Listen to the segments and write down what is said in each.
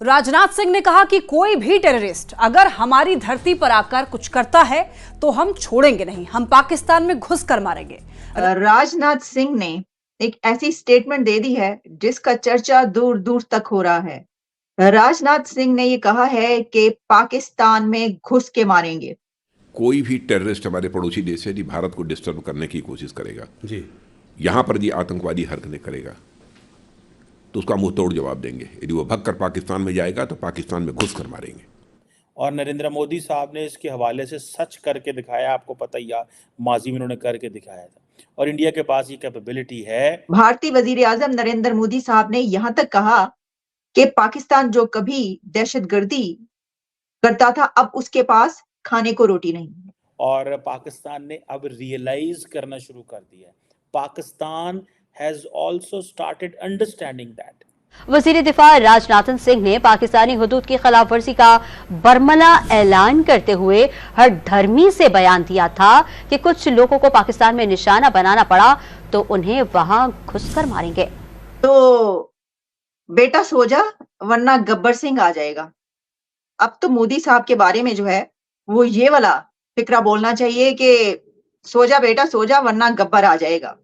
राजनाथ सिंह ने कहा कि कोई भी टेररिस्ट अगर हमारी धरती पर आकर कुछ करता है तो हम छोड़ेंगे नहीं, हम पाकिस्तान में घुस कर मारेंगे। राजनाथ सिंह ने एक ऐसी स्टेटमेंट दे दी है जिसका चर्चा दूर दूर तक हो रहा है। राजनाथ सिंह ने ये कहा है कि पाकिस्तान में घुस के मारेंगे। कोई भी टेररिस्ट हमारे पड़ोसी देश से यदि भारत को डिस्टर्ब करने की कोशिश करेगा, जी, यहां पर यदि आतंकवादी हरकतें करेगा तो उसका मुंह तोड़ जवाब देंगे। यदि वो भग कर पाकिस्तान में जाएगा तो पाकिस्तान में घुस कर मारेंगे। और नरेंद्र मोदी साहब ने इसके हवाले से सच करके दिखाया, आपको पता ही है, माजी में उन्होंने करके दिखाया था। और इंडिया के पास ये कैपेबिलिटी है। भारतीय वजीर आजम नरेंद्र मोदी साहब ने यहां तक कहा कि पाकिस्तान जो कभी दहशतगर्दी करता था, अब उसके पास खाने को रोटी नहीं है। और पाकिस्तान ने अब रियलाइज करना शुरू कर दिया है। Pakistan has also started understanding that. वजीर दिफा राजनाथ सिंह ने पाकिस्तानी हुदूद की खिलाफ वर्जी का बरमला ऐलान करते हुए हर धर्मी से बयान दिया था कि कुछ लोगों को पाकिस्तान में निशाना बनाना पड़ा तो उन्हें वहां घुसकर मारेंगे। तो बेटा सो जा वरना गब्बर सिंह आ जाएगा। अब तो मोदी साहब के बारे में जो है वो ये वाला फिक्रा बोलना चाहिए कि सो जा बेटा सो जा वरना गब्बर आ जाएगा।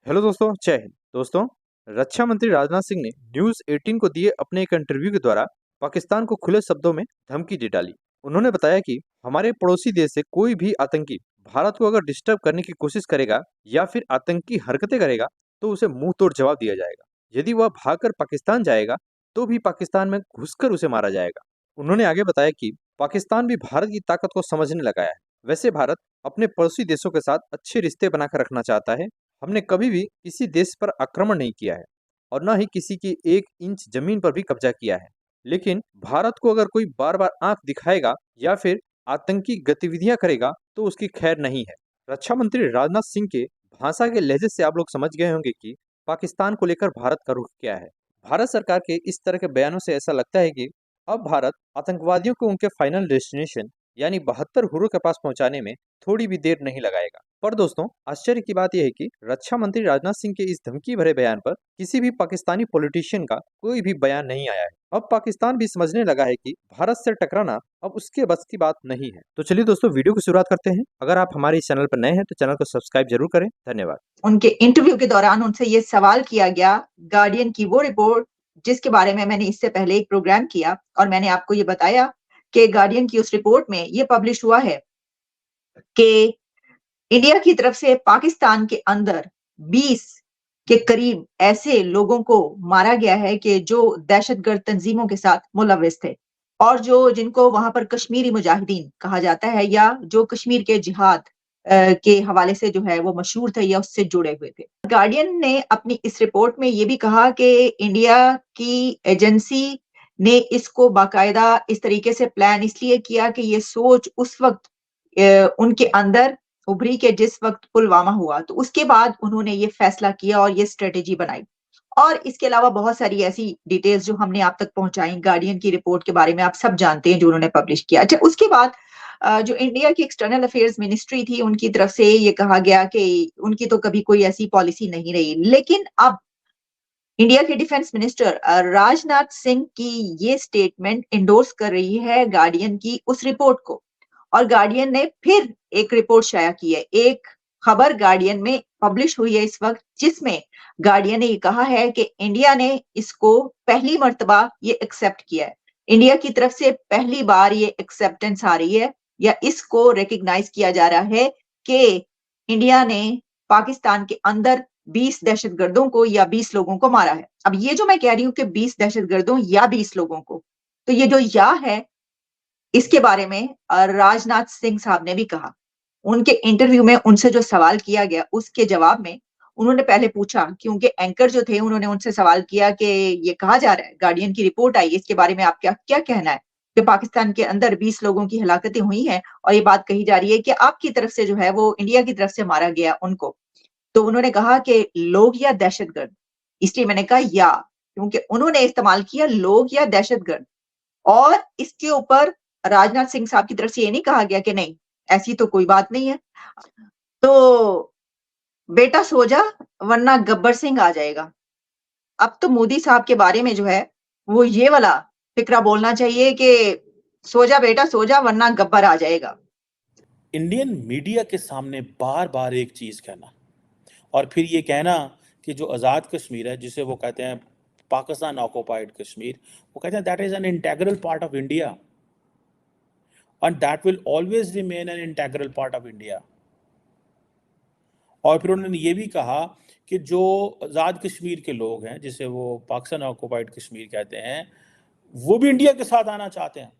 हेलो दोस्तों, जय हिंद। दोस्तों, रक्षा मंत्री राजनाथ सिंह ने न्यूज 18 को दिए अपने एक इंटरव्यू के द्वारा पाकिस्तान को खुले शब्दों में धमकी दे डाली। उन्होंने बताया कि हमारे पड़ोसी देश से कोई भी आतंकी भारत को अगर डिस्टर्ब करने की कोशिश करेगा या फिर आतंकी हरकतें करेगा तो उसे मुंह तोड़ जवाब दिया जाएगा। यदि वह भागकर पाकिस्तान जाएगा तो भी पाकिस्तान में घुसकर उसे मारा जाएगा। उन्होंने आगे बताया कि पाकिस्तान भी भारत की ताकत को समझने लगा है। वैसे भारत अपने पड़ोसी देशों के साथ अच्छे रिश्ते बनाकर रखना चाहता है। हमने कभी भी किसी देश पर आक्रमण नहीं किया है और न ही किसी की 1 इंच जमीन पर भी कब्जा किया है। लेकिन भारत को अगर कोई बार बार आंख दिखाएगा या फिर आतंकी गतिविधियां करेगा तो उसकी खैर नहीं है। रक्षा मंत्री राजनाथ सिंह के भाषा के लहजे से आप लोग समझ गए होंगे कि पाकिस्तान को लेकर भारत का रुख क्या है। भारत सरकार के इस तरह के बयानों से ऐसा लगता है कि अब भारत आतंकवादियों को उनके फाइनल डेस्टिनेशन यानी 72 हुरों के पास पहुंचाने में थोड़ी भी देर नहीं लगाएगा। पर दोस्तों, आश्चर्य की बात यह है कि रक्षा मंत्री राजनाथ सिंह के इस धमकी भरे बयान पर किसी भी पाकिस्तानी पॉलिटिशियन का कोई भी बयान नहीं आया है। अब पाकिस्तान भी समझने लगा है कि भारत से टकराना अब उसके बस की बात नहीं है। तो चलिए दोस्तों, वीडियो की शुरुआत करते हैं। अगर आप हमारे इस चैनल पर नए हैं तो चैनल को सब्सक्राइब जरूर करें। धन्यवाद। उनके इंटरव्यू के दौरान उनसे ये सवाल किया गया, गार्डियन की वो रिपोर्ट जिसके बारे में मैंने इससे पहले एक प्रोग्राम किया और मैंने आपको ये बताया कि गार्डियन की उस रिपोर्ट में ये पब्लिश हुआ है कि इंडिया की तरफ से पाकिस्तान के अंदर 20 के करीब ऐसे लोगों को मारा गया है कि जो दहशतगर्द तंजीमों के साथ मुलविस थे और जो जिनको वहां पर कश्मीरी मुजाहिदीन कहा जाता है या जो कश्मीर के जिहाद के हवाले से जो है वो मशहूर थे या उससे जुड़े हुए थे। गार्डियन ने अपनी इस रिपोर्ट में ये भी कहा कि इंडिया की एजेंसी ने इसको बाकायदा इस तरीके से प्लान इसलिए किया कि ये सोच उस वक्त उनके अंदर उभरी के जिस वक्त पुलवामा हुआ तो उसके बाद उन्होंने ये फैसला किया और ये स्ट्रेटेजी बनाई। और इसके अलावा बहुत सारी ऐसी डिटेल्स जो हमने आप तक पहुंचाई गार्डियन की रिपोर्ट के बारे में आप सब जानते हैं जो उन्होंने पब्लिश किया। अच्छा, उसके बाद जो इंडिया की एक्सटर्नल अफेयर्स मिनिस्ट्री थी उनकी तरफ से ये कहा गया कि उनकी तो कभी कोई ऐसी पॉलिसी नहीं रही, लेकिन अब इंडिया के डिफेंस मिनिस्टर राजनाथ सिंह की ये स्टेटमेंट इंडोर्स कर रही है गार्डियन की उस रिपोर्ट को। और गार्डियन ने फिर एक रिपोर्ट शाया की है, एक खबर गार्डियन में पब्लिश हुई है इस वक्त जिसमें गार्डियन ने ये कहा है कि इंडिया ने इसको पहली मर्तबा ये एक्सेप्ट किया है। इंडिया की तरफ से पहली बार ये एक्सेप्टेंस आ रही है या इसको रिकग्नाइज किया जा रहा है कि इंडिया ने पाकिस्तान के अंदर 20 दहशतगर्दों को या 20 लोगों को मारा है। अब ये जो मैं कह रही हूँ कि 20 दहशतगर्दों या 20 लोगों को, तो ये जो या है इसके बारे में राजनाथ सिंह साहब ने भी कहा। उनके इंटरव्यू में उनसे जो सवाल किया गया उसके जवाब में उन्होंने पहले पूछा, क्योंकि एंकर जो थे उन्होंने उनसे सवाल किया कि ये कहा जा रहा है, गार्डियन की रिपोर्ट आई, इसके बारे में आप क्या क्या कहना है कि पाकिस्तान के अंदर 20 लोगों की हलाकतें हुई हैं और ये बात कही जा रही है कि आपकी तरफ से जो है वो इंडिया की तरफ से मारा गया उनको। तो उन्होंने कहा कि लोग या दहशतगर्द, इसलिए मैंने कहा या, क्योंकि उन्होंने इस्तेमाल किया लोग या दहशतगर्द। और इसके ऊपर राजनाथ सिंह साहब की तरफ से ये नहीं कहा गया कि नहीं ऐसी तो कोई बात नहीं है। तो बेटा सो जा वरना गब्बर सिंह आ जाएगा। अब तो मोदी साहब के बारे में जो है वो ये वाला फिक्रा बोलना चाहिए कि सो जा बेटा सो जा वरना गब्बर आ जाएगा। इंडियन मीडिया के सामने बार बार एक चीज कहना और फिर ये कहना कि जो आज़ाद कश्मीर है, जिसे वो कहते हैं पाकिस्तान ऑक्युपाइड कश्मीर, वो कहते हैं that is an integral part of India and that will always remain an integral part of India. और फिर उन्होंने ये भी कहा कि जो आज़ाद कश्मीर के लोग हैं, जिसे वो पाकिस्तान ऑक्युपाइड कश्मीर कहते हैं, वो भी इंडिया के साथ आना चाहते हैं।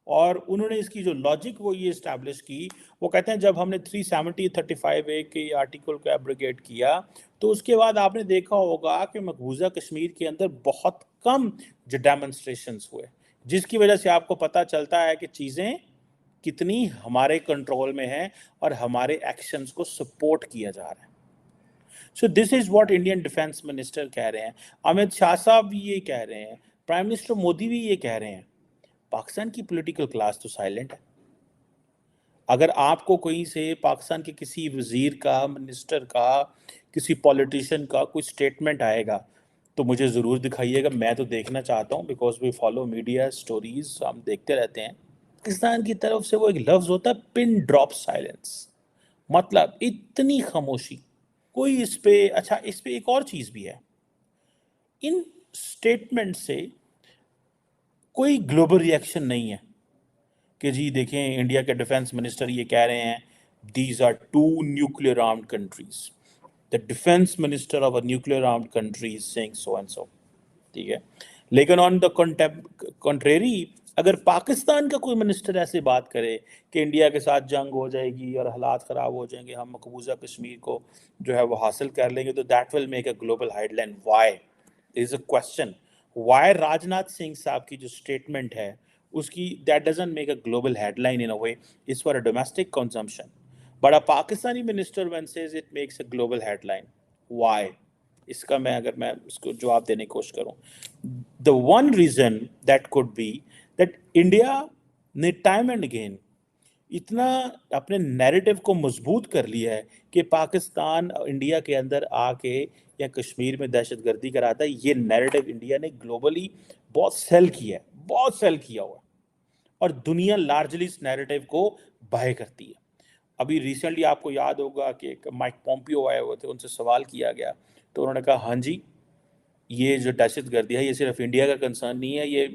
और उन्होंने इसकी जो लॉजिक वो ये इस्टेब्लिश की, वो कहते हैं जब हमने 370-35A के आर्टिकल को एब्रोगेट किया तो उसके बाद आपने देखा होगा कि मकबूजा कश्मीर के अंदर बहुत कम जो डेमोन्स्ट्रेशंस हुए, जिसकी वजह से आपको पता चलता है कि चीज़ें कितनी हमारे कंट्रोल में हैं और हमारे एक्शंस को सपोर्ट किया जा रहा है। So this is what Indian defence minister कह रहे हैं, अमित शाह साहब भी ये कह रहे हैं, प्राइम मिनिस्टर मोदी भी ये कह रहे हैं। पाकिस्तान की पॉलिटिकल क्लास तो साइलेंट है। अगर आपको कहीं से पाकिस्तान के किसी वजीर का, मिनिस्टर का, किसी पॉलिटिशियन का कोई स्टेटमेंट आएगा तो मुझे ज़रूर दिखाइएगा, मैं तो देखना चाहता हूँ, because we follow media stories, हम देखते रहते हैं। पाकिस्तान की तरफ से वो एक लफ्ज़ होता है पिन ड्रॉप साइलेंस, मतलब इतनी खामोशी कोई इस पे। अच्छा, इस पे एक और चीज़ भी है, इन स्टेटमेंट से कोई ग्लोबल रिएक्शन नहीं है कि जी देखें इंडिया के डिफेंस मिनिस्टर ये कह रहे हैं these are 2 nuclear armed countries, the defence minister of a nuclear armed country is saying so and so, ठीक है। लेकिन ऑन द कंट्रेरी अगर पाकिस्तान का कोई मिनिस्टर ऐसे बात करे कि इंडिया के साथ जंग हो जाएगी और हालात ख़राब हो जाएंगे, हम मकबूजा कश्मीर को जो है वो हासिल कर लेंगे, तो that will make a global headline. Why is a question, why Rajnath Singh साहब की जो स्टेटमेंट है उसकी that doesn't make a global headline in a way, is for a domestic consumption, but a Pakistani minister when says it makes a global headline, why? इसका मैं इसको जवाब देने की कोशिश करूं, the one reason that could be that India ने time and again इतना अपने नैरेटिव को मजबूत कर लिया है कि पाकिस्तान इंडिया के अंदर आके या कश्मीर में दहशतगर्दी कराता है। ये नैरेटिव इंडिया ने ग्लोबली बहुत सेल किया है, बहुत सेल किया हुआ है, और दुनिया लार्जली इस नैरेटिव को बाय करती है। अभी रिसेंटली आपको याद होगा कि एक माइक पोम्पियो आए हुए थे, उनसे सवाल किया गया तो उन्होंने कहा हाँ जी, ये जो दहशतगर्दी है ये सिर्फ इंडिया का कंसर्न नहीं है, ये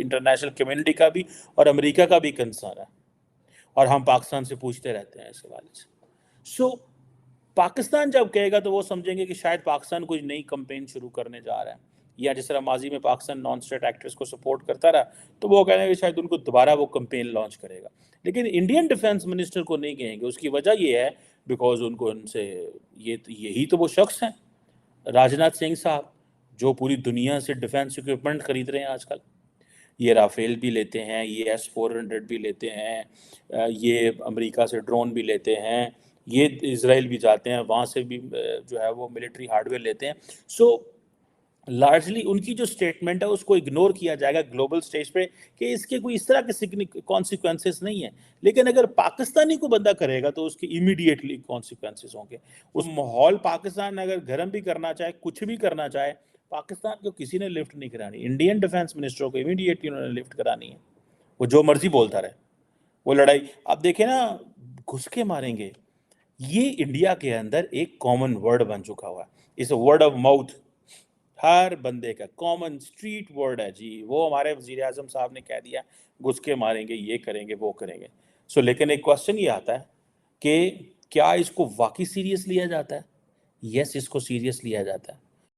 इंटरनेशनल कम्युनिटी का भी और अमेरिका का भी कंसर्न है, और हम पाकिस्तान से पूछते रहते हैं इस हवाले से। सो पाकिस्तान जब कहेगा तो वो समझेंगे कि शायद पाकिस्तान कोई नई कैंपेन शुरू करने जा रहा है, या जिस तरह माजी में पाकिस्तान नॉन स्टेट एक्टर्स को सपोर्ट करता रहा तो वो कहेंगे कि शायद उनको दोबारा वो कैंपेन लॉन्च करेगा। लेकिन इंडियन डिफेंस मिनिस्टर को नहीं कहेंगे। उसकी वजह ये है बिकॉज उनको उनसे यही तो वो शख्स हैं, राजनाथ सिंह साहब, जो पूरी दुनिया से डिफेंस इक्विपमेंट खरीद रहे हैं आजकल। ये राफेल भी लेते हैं, ये S-400 भी लेते हैं, ये अमेरिका से ड्रोन भी लेते हैं, ये इजराइल भी जाते हैं, वहाँ से भी जो है वो मिलिट्री हार्डवेयर लेते हैं। सो लार्जली उनकी जो स्टेटमेंट है उसको इग्नोर किया जाएगा ग्लोबल स्टेज पे कि इसके कोई इस तरह के कॉन्सिक्वेंसेस नहीं है। लेकिन अगर पाकिस्तानी को बंदा करेगा तो उसके इमीडिएटली कॉन्सिक्वेंसेस होंगे। उस माहौल पाकिस्तान अगर गर्म भी करना चाहे, कुछ भी करना चाहे, पाकिस्तान को किसी ने लिफ्ट नहीं करानी। इंडियन डिफेंस मिनिस्टर को इमीडिएटली उन्होंने लिफ्ट करानी है। वो जो मर्जी बोलता रहे, वो लड़ाई आप देखें ना, घुस के मारेंगे। ये इंडिया के अंदर एक कॉमन वर्ड बन चुका हुआ है, इस वर्ड ऑफ माउथ, हर बंदे का कॉमन स्ट्रीट वर्ड है जी। वो हमारे वजीर आजम साहब ने कह दिया घुस के मारेंगे, ये करेंगे, वो करेंगे। सो लेकिन एक क्वेश्चन ये आता है कि क्या इसको वाकई सीरियस लिया जाता है? यस, इसको सीरियस लिया जाता है।